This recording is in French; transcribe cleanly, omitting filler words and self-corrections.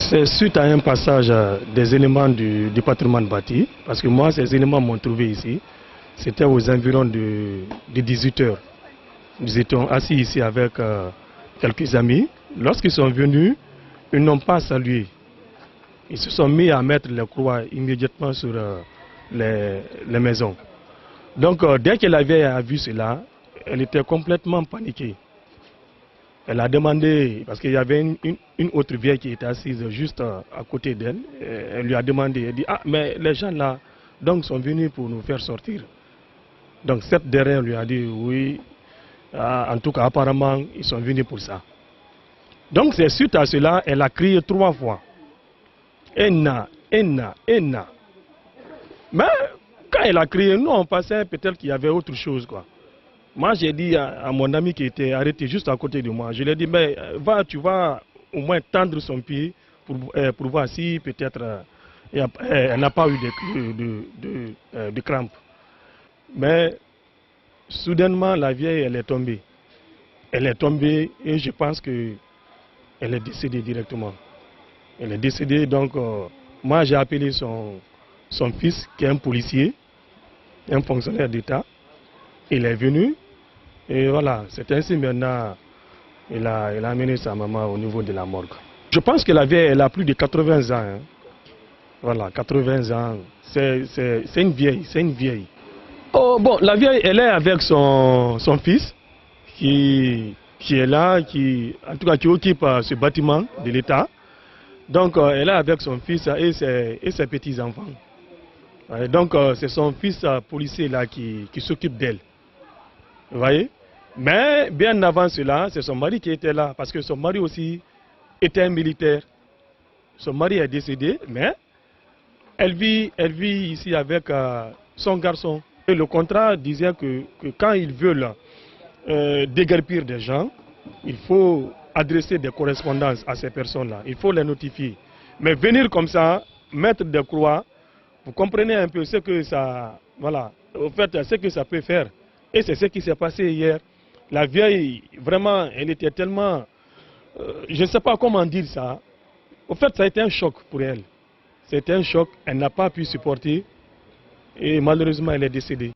C'est suite à un passage des éléments du patrimoine bâti, parce que moi, ces éléments m'ont trouvé ici. C'était aux environs de 18 heures. Nous étions assis ici avec quelques amis. Lorsqu'ils sont venus, ils n'ont pas salué. Ils se sont mis à mettre les croix immédiatement sur les maisons. Donc, dès que la vieille a vu cela, elle était complètement paniquée. Elle a demandé, parce qu'il y avait une autre vieille qui était assise juste à côté d'elle, elle lui a demandé, elle dit, ah, mais les gens là, donc, sont venus pour nous faire sortir. Donc, cette dernière lui a dit, oui, en tout cas, apparemment, ils sont venus pour ça. Donc, c'est suite à cela, elle a crié 3 fois. Enna, Enna, Enna. Mais, quand elle a crié, nous, on pensait peut-être qu'il y avait autre chose, quoi. Moi, j'ai dit à mon ami qui était arrêté juste à côté de moi, je lui ai dit, mais tu vas au moins tendre son pied pour voir si peut-être elle n'a pas eu de crampes. Mais soudainement, la vieille, elle est tombée. Elle est tombée et je pense qu'elle est décédée directement. Elle est décédée, donc moi j'ai appelé son fils qui est un policier, un fonctionnaire d'État. Il est venu. Et voilà, c'est ainsi maintenant, il a amené sa maman au niveau de la morgue. Je pense que la vieille, elle a plus de 80 ans. Hein. Voilà, 80 ans. C'est une vieille, c'est une vieille. Oh, bon, la vieille, elle est avec son fils qui est là, en tout cas qui occupe ce bâtiment de l'État. Donc, elle est avec son fils et ses petits-enfants. Donc, c'est son fils policier là qui s'occupe d'elle. Vous voyez? Mais bien avant cela, c'est son mari qui était là, parce que son mari aussi était un militaire. Son mari est décédé, mais elle vit ici avec son garçon. Et le contrat disait que quand ils veulent déguerpir des gens, il faut adresser des correspondances à ces personnes-là. Il faut les notifier. Mais venir comme ça, mettre des croix, vous comprenez un peu ce que ça, voilà, au fait, ce que ça peut faire. Et c'est ce qui s'est passé hier. La vieille, vraiment, elle était tellement... je ne sais pas comment dire ça. Au fait, ça a été un choc pour elle. C'était un choc, elle n'a pas pu supporter. Et malheureusement, elle est décédée.